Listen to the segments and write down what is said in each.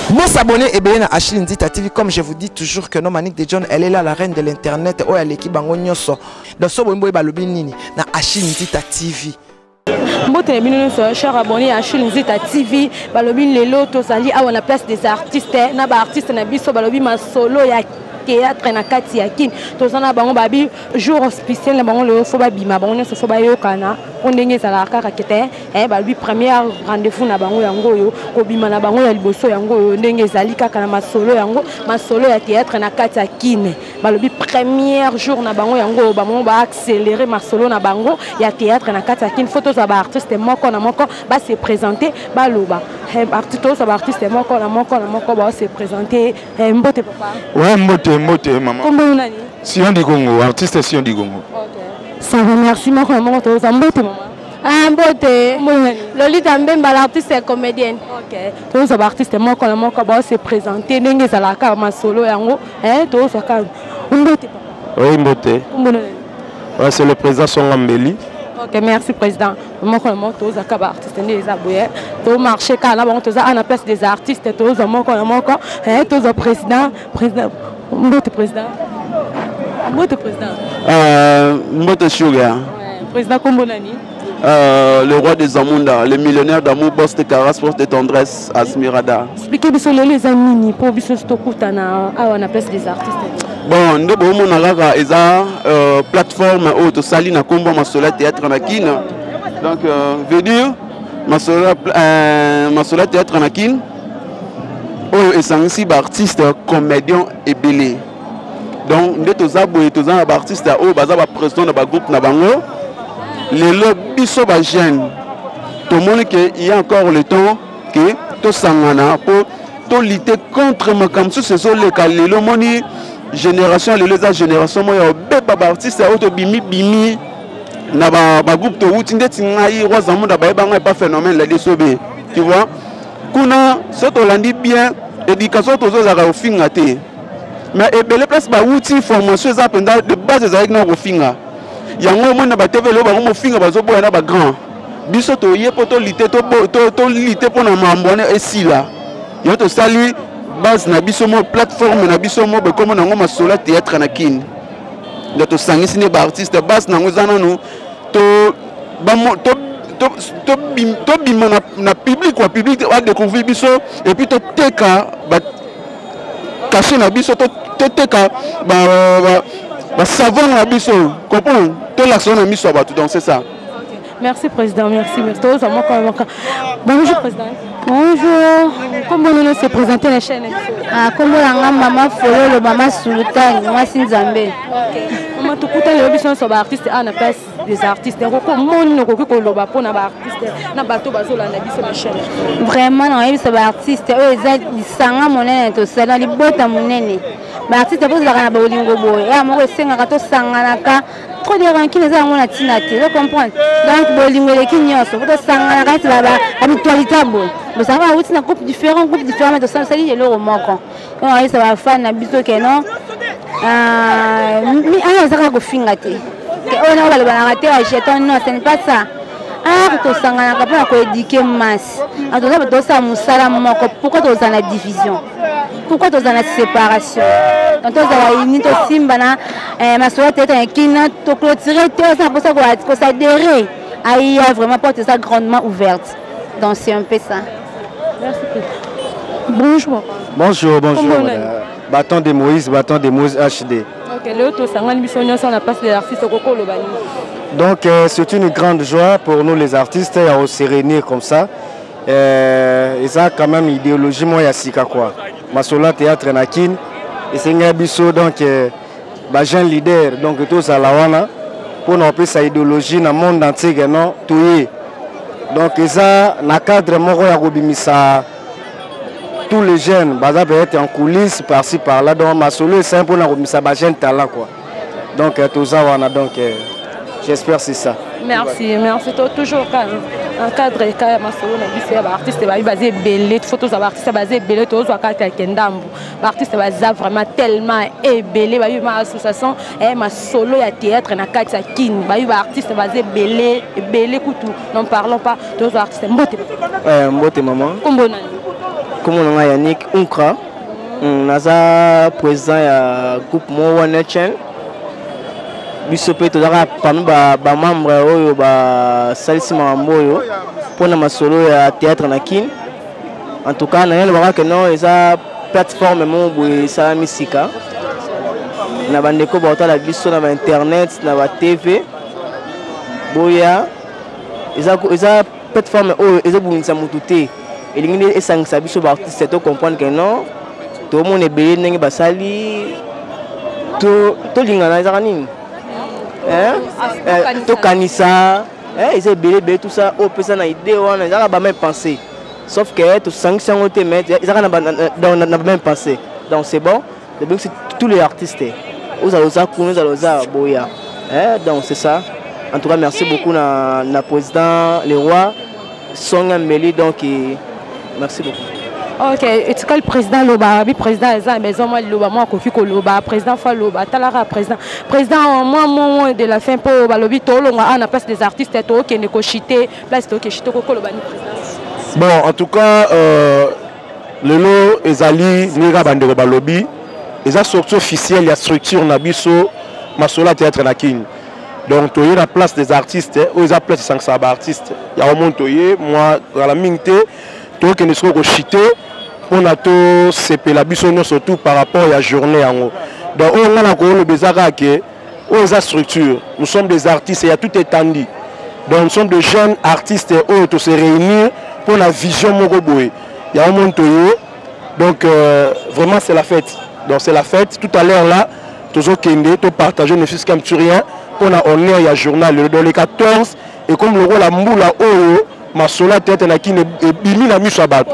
Bon s'abonner et bien à Achille Nzita TV. Comme je vous dis toujours que Manique de John, elle est là la reine de l'internet. Oh, elle est qui bango nyoso. Dans ce bon balobi nini na Achille Nzita TV. Mbote bino cher abonné à Achille Nzita TV. Balobi lelo to sali a la place des artistes. Na ba artiste na biso balobi ma solo ya théâtre na kati ya kin. To sana bango babi jour spécial na bango le fo babima bango so fo bayo kana. On ndenge za la kaka kete balobi premier rendez-vous na bango yango yo ko bima na bango ya liboso yango yo ndenge zali kaka na masolo yango masolo ya théâtre na kati ya kin. Balobi premier jour na bango yango bango ba accélérer masolo na bango ya théâtre na kati ya kin. Photos ba artiste moko na moko ba se présenter baloba artiste ba artiste moko na moko ba se présenter mbote papa. Ouais mbote maman. Comment nani? Sion di Congo, artiste Sion di Congo. OK. Ça va, merci moko na moko to mbote maman. Ah mbote. Lolita Mbemba l'artiste est comédienne. OK. To ba artiste moko na moko ba se présenter ndenge za la ka ma solo yango to so ka mbote papa. Oui mbote. Ouais, c'est le président Songambeli. OK, merci président. Moi comme to za ka ba artiste ndenge za boye to marché ka na ba to za à la place des artistes to za moko na moko to za président Mbote président. Mbote président. Mbote Sugar. Ouais, président Kombonani. Le roi des Amunda, le millionnaire d'amour, boss de caresse, force de tendresse, Asmirada. Expliquez-moi les amis pour biso stokuta na na place des artistes. Bon, nous avons une plateforme où tu sali na combo masola théâtre na kin. Donc veut dire masola théâtre na kin. Oh, et c'est aussi artiste, comédien et belé. Donc, nous sommes artistes, nous sommes président de groupe Nabango. Les lobbies sont jeunes. Tout le monde qu'il y a encore le temps que tout sangana pour lutter contre ma comme ce sont les cas les lomoni génération les génération moi bébé artiste auto bimi na ba groupe to utinde tingai rozamu da ba pas phénomène la désobé. Tu vois? Kuna soto landi bien éducation tozo za ka finga te mais ebele place ba outil formation za penda de base za na ko finga yango mo na ba TV lo ba mo finga ba zo boya na ba grand biso to ye poto lité to lité pona mambone esila yo to sali base na biso mo plateforme na biso mo be comme na ngoma sola théâtre na kin de to sangisi ne ba artiste base na ngozana no to ba mo to bima na public ou public va découvrir biso et puis to teka ba cacher na biso to teka ba savon na biso comprends to l'action na biso ba tout donc c'est ça. Merci président, merci. Bonjour président. Bonjour. Comment on se présente la chaîne? Ah, comment la maman Folo, le maman Sultan, moi Sinzambe. Maman tout coûte le bichon sur artiste à la place des artistes. Comment on ko ko lo ba pona ba artiste na bato bazola na biso la chaîne. Vraiment non, il est artiste, eux ils sanga monene to sala li bota monene. Ba artiste bo la na ba olingo boy. Ya mo senga ka to sanga na ka trop de rancune les gens na tinati, vous comprenez? Donc bolingo les kinyoso, to sanga na ka ti ba habitualité boy. Vous savez aussi na groupe différents mais to sala sali le romoko. Donc ils ça va fan na biso que non. Mi ana zaka ko finga te. On a le raté à jeton non, ce n'est pas ça. Ah, to sanga na ka pour ko éduquer masse. A to ça ça musala moko pourquoi to za la division? Pourquoi tu as la séparation? Quand tu as une simba na ma soeur tête un kina to clôturer ça pour ça qu'on s'adhérer. Aïe vraiment porte ça grandement ouverte. Donc c'est un peu ça. Merci. Bonjour. Bonjour. Bâton de Moïse HD. OK, le to sangani bisonyo sur la place des artistes Koko Lobani. Donc c'est une grande joie pour nous les artistes à se réunir comme ça. Et ça quand même idéologie moi ya sika quoi. Masola théâtre nakin et c'est un biso donc ba jeune leader donc tout ça la wana pour nous appeler sa idéologie dans le monde entier non tout. Donc ça na cadre moko ya kobimisa tous les jeunes baza peut être en coulisses par-ci par-là donc masolo c'est un peu na kobimisa ba jeune talent quoi. Donc tout ça wana donc j'espère c'est ça. Merci. Toujours un cadre et masolo na biso ya artiste ba basé belé photos à artiste basé belé to zo akaka kendambu. Artiste baza vraiment tellement belé ba ma association et masolo ya théâtre na kati ya kin. Ba artiste basé belé kutu. N'en parlons pas de artiste mbote. Mbote maman. Kombonani. comment on a Yannick Unkra naza président ya groupe mo One Chain biso pe tozaka parmi ba membre oyo ba salisi mambo oyo pona masolo ya théâtre na kin en tout cas na yelo baka que non eza plateforme mo boye sa misika na bandeko ba otala biso na internet na ba TV boya eza plateforme oyo eza bungisa mutu te elingi esangisa biso ba artiste to comprendre que non to mon ebele ndenge basali to lingana eza nini to kanisa eza ebele tout ça o pesa na idée wana eza ba même penser sauf que to sangisa ngote mais eza na même penser donc c'est bon donc c'est tous les artistes oza kuno oza boya donc c'est ça. En tout cas, merci beaucoup na président Leroy Songa Meli donc merci beaucoup. OK, et tu le président Loba, le président eza maison moi Loba moi kofi ko Loba, président fa Loba, talara président moi de la fin pour balobi to longa na place des artistes to qui ne ko chité, place to ke chité ko Loba ni président. Bon, en tout cas lelo ezali nira bandeko balobi, eza sortie officielle ya structure na biso Masola théâtre na kin. Donc, tu as la place des artistes, ou la place des 500 artistes. Il y a un moment moi, dans la minute, tu as que nous sommes chité, on a tout CP, la bisonne surtout par rapport à la journée en haut. Donc, on a encore le bezara qui est structure. Nous sommes des artistes, il y a tout étendu. Donc, nous sommes de jeunes artistes où on se réunir pour la vision Mogoboé. Il y a un moment donc, vraiment, c'est la fête. Donc, c'est la fête. Tout à l'heure, là, tu as partagé ne fût-ce qu'un petit rien. On a honneur ya journal dans les 14 et comme le rôle la moula oyo Masola tête na qui est bimi na misabat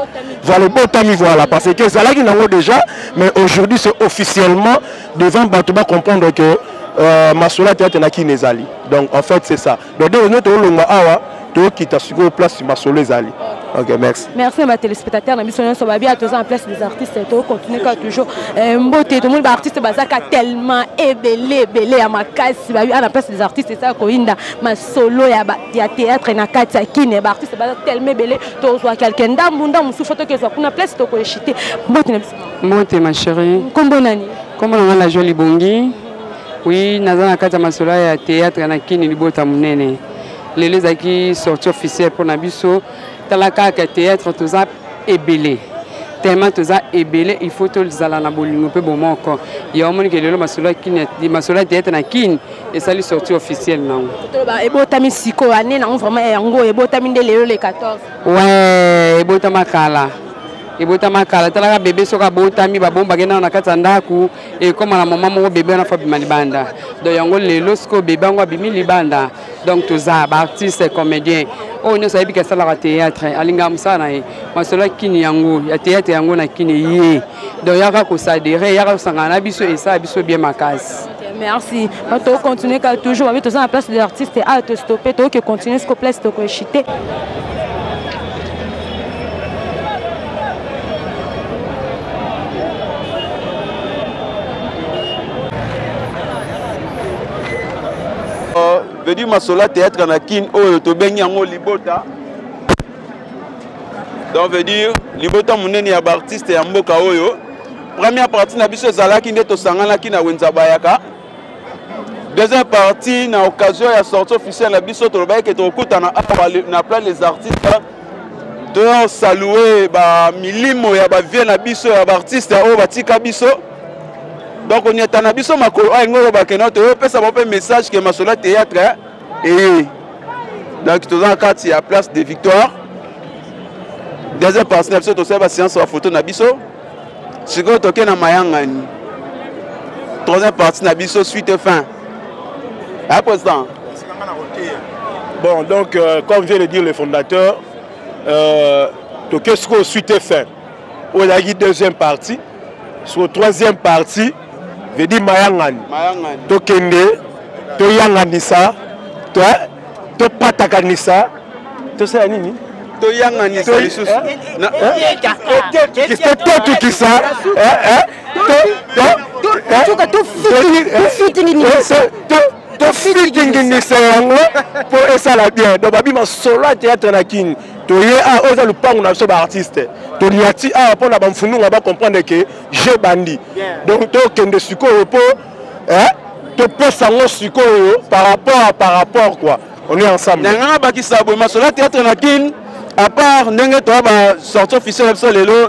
voilà botami voilà parce que ça là qui n'a déjà mais aujourd'hui c'est officiellement devant Batuba comprendre que Masola tête na qui nezali donc en fait c'est ça donc notre longa awa to qui t'a sur place Masola ezali. OK, merci. Merci ma téléspectateurs, na mission so babia tous en place des artistes to continuer ka toujours mbote tout le monde artiste bazaka tellement belé à makasi babia na place des artistes ça ko inda ma solo ya théâtre na kati ya kine ba artiste bazaka tellement belé to soit quelqu'un ndambunda musu photo que soit kuna place to ko chité mbote ma chérie kombo nani kombo na la jolie bongi oui naza na kati ya masolo ya théâtre na kine libota munene lelo zaki sortie officielle pour na biso talaka ka théâtre toza ebelé tellement toza ebelé il faut to zala na bolingo pe bon moko ya omoni ke lelo masolo kine di masolo théâtre na kin et ça li sortie officielle na to ba ebotami siko ane na vraiment yango ebotami nde lelo le 14 ouais ebotama kala talaka bébé soka botami ba bomba gena na kati ndaku et comme la maman mo bébé na fa bima libanda donc yango lelo sko bébé ngo bimi libanda donc toza ba artiste comédien on ne savait pas que ça la théâtre alinga musana e masolo kini yango ya théâtre yango na kini ye donc yaka ko s'adhérer yaka sangana biso et ça biso bien makasi. Merci. On va continuer toujours avec tous en place des artistes à te stopper to que continuer ce place to ko chité. veut dire Masola théâtre na kin oyo to bengi yango libota donc veut dire libota munene ya artiste ya mboka oyo première partie na biso ezalaki nde to sangana ki na wenza bayaka deuxième partie na occasion ya sortie officielle na biso to lobaki ke to kutana na plan les artistes to saluer ba milimo ya ba vie na biso ya ba artiste oyo batika biso. Donc on est en abisso makolo ngo bakena to pesa ba message que Masola théâtre et donc tous en quatre il y a place de Victoire. Deuxième partie na biso to seba séance wa photo na biso. Siko to ke na mayangani. Troisième partie na biso suite fin. À président. Bon donc comme vient de dire le fondateur to qu'est-ce que suite fin. On a dit deuxième partie. Sur la troisième partie veut dire mayangani to kende to yanganisa to patakanisa to ça nini to yanganisa lisusu na to kisa to fitting yango pour ça la bien donc babi Masola théâtre na kin toye a oza lupango na so ba artiste to liati a pour na ba mfunu ba comprendre que je bandi donc to kende suko po to pesa ngo suko par rapport quoi on est ensemble nanga ba ki sabo masola théâtre na kin à part ndenge to ba sortie officielle so lelo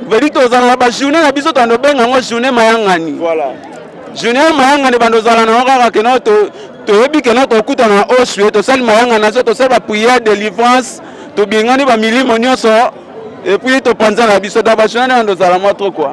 veli to za ba journée na biso to ndo benga ngo journée mayangani voilà journée mayangani bando zala na ngaka ke no to yebi ke no to kuta na oswe to sali mayangani na so to sala prière délivrance to bingani ba milimo nyonso et puis to panza na biso da ba journée ndo zala mo trop quoi.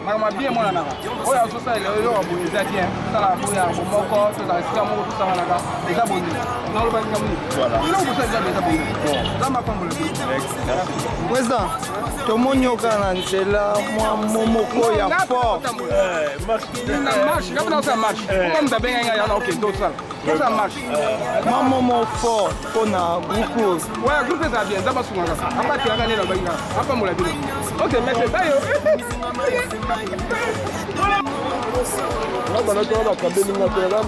Mama bien mona na. Oya so sa ile yo abu za bien. Sala ko ya mo moko to za sika mo to sa na ka. Eza boni. Na lo ba ni kamuni. Ilo ko sa eza boni. Zama kwa mbele. Président, tomonyoka na nzela mwa momoko ya fort. Na marche, kabla sa marche. Comme da benga ya na OK, do ça. Ça marche. Maman fort pona groupe. Ouais, groupe ça bien, zama sunga. Apa ti aka ne la benga. Apa mo la bi. OK, merci. Tayo. Là, on a droit à camber une affaire.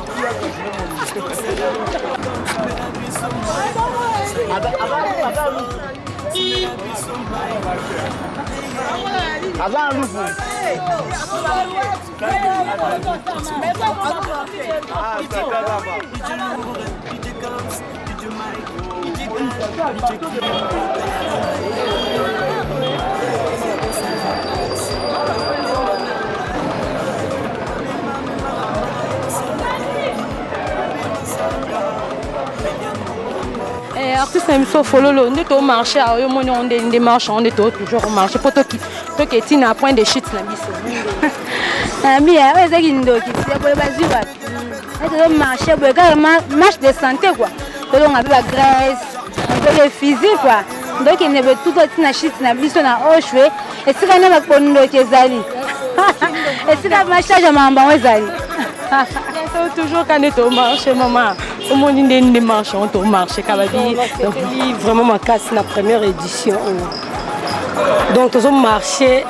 Artiste émission follow on est au marché à yo moni on des marches on est toujours au marché pour toi qui est na point de shit na biso ami ya eza kindoki c'est pour bazi ba est au marché pour marche de santé quoi donc on a la graisse on le physique quoi donc il ne veut tout na shit na biso na oshwe et c'est quand même pondo kezali et c'est la marchage à mamba wezali toujours quand on est au marché maman au monde des marches on est au marché Kababi donc vraiment ma casse la première édition donc tous au marché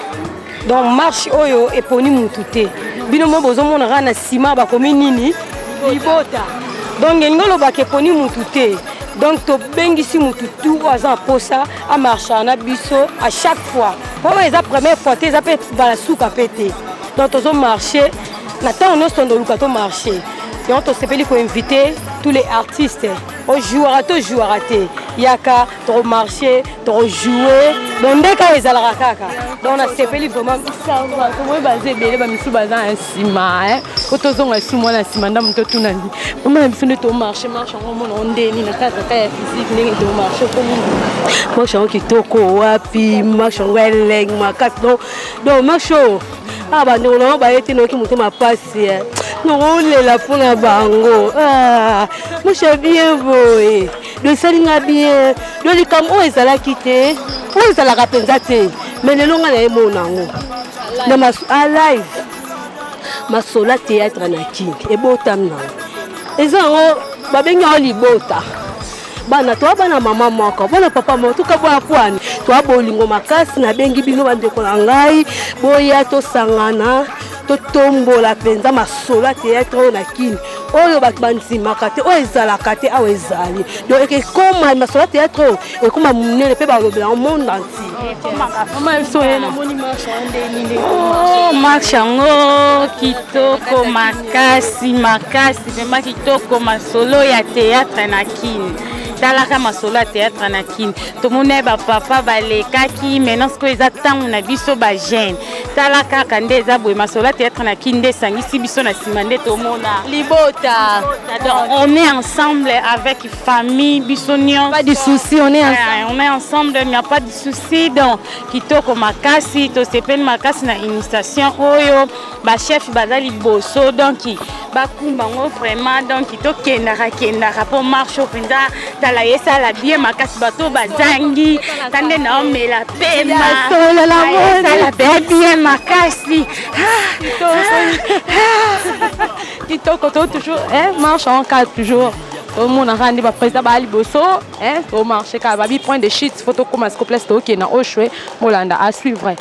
donc marche oyo et poni mutute bino mo bozo mona rana sima ba komi nini libota donc ngolo ba ke poni mutute donc to bengisi mututu aza posa a marcher na biso à chaque fois pour les première fois tes appels ba la souka pété donc tous au marché na temps on est dans le cateau marché et on te s'appelle pour inviter tous les artistes au joueur à tout joueur à té yaka trop marché trop jouer donc dès qu'ils allaient à kaka donc on a s'appelle vraiment ça va comment basé belé ba misu baza un sima auto zonga sima na sima ndam to tunani comment misu ne to marché marche on ndeni na kaka ka physique ndenge to marché comme moi je suis kitoko wapi marche weleng makas donc marche ah bah non non bah était non qui monte ma passe non on la pour la bango ah moi je bien beau le salinga bien le likam o ezala kité o ezala kapenza te mais le longa na emonango na mas à live masola théâtre na king e botam na ezango babenga libota bana to bana mama moko bana papa moko to ka bana kwani to abolingo makasi na bengi bino bandeko na ngai boya to sangana to tombola penza masola théâtre na kini oyo bandimaka te oyo ezalaka te awa ezali donc ekoma masolo théâtre ekoma monene mpe balobela monde entier marche yango kitoko makasi vraimen kitoko masolo ya théâtre na kini talaka masolo ya théâtre na kini tomoni bapapa balekaki maintenant sikoyo eza ntango na biso bagene tala kaka nde eza boye masolo ya théâtre na kini nde esangisi biso na nsima nde tomona libota. Donc on est ensemble avec famille biso nyonso, pas de souci, on est ensemble, il n'y a pas de souci. Donc kitoko makasi tosepeli makasi na initiation oyo ba chef bazali boso donc bakumba ngo vraiment donc tokendaka pour marche penza tala yesa la bien makasi bato bazangi tande na omela pema la bien makasi kitoko toujours marche en cadre toujours. Tout le monde a rendu le président Bali Bosso, au marché Kababi, point de shit, photo comme à Scoples, qui est dans Oshwe, Molanda à suivre.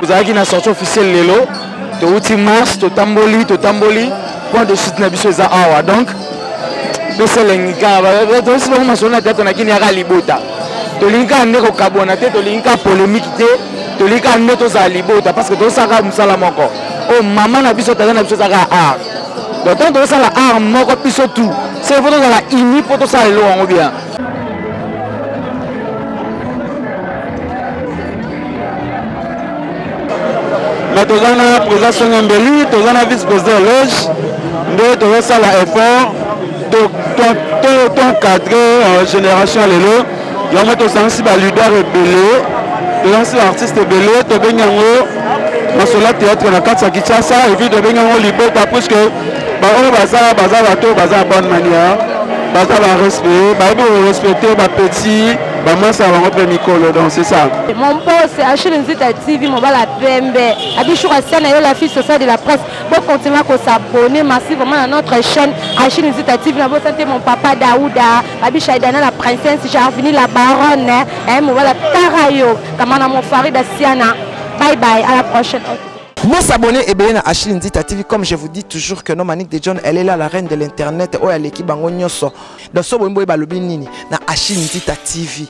Vous avez une sortie officielle lelo, de outil mars, de tamboli, point de chute nabiso eza awa donc c'est l'engika, donc si vous m'assurez la tête on a qui n'y a pas libota, de l'inka n'est qu'au cabona tête, de l'inka polémique de l'inka n'est pas à libota parce que tout ça va musala moko, oh maman nabiso t'as nabiso ça va art, donc tout ça la art moko piso tout, c'est vous dans la ini pour tout ça le long bien. Mais tu as la présentation Mbeli, tu as la vice-président Loge, tu as la effort, ton cadre génération Lelo, tu as aussi le leader belé, tu as aussi l'artiste belé, tu as bien le théâtre na Katsa Kinshasa, et puis tu as bien le libota parce que baza bonne manière, baza va respecter ma petit. Moi ça va reprendre Nicolo, donc c'est ça. Mon poste c'est Achille Nzita TV, mon bala PMB. Abichoura Sana, la fille sociale de la presse. Bon continuer à s'abonner massivement à notre chaîne Achille Nzita TV. La bonne santé mon papa Daouda, Abichaïdana la princesse, j'ai fini la baronne, mon bala Tarayo, Kamana mon Farid Siana. Bye bye, à la prochaine. Moi s'abonner et bien à Achille Nzita TV, comme je vous dis toujours que Nomanique de John, elle est là la reine de l'internet, oh elle est qui bango nyoso. Dans ce bon boy balobini na Achille Nzita TV.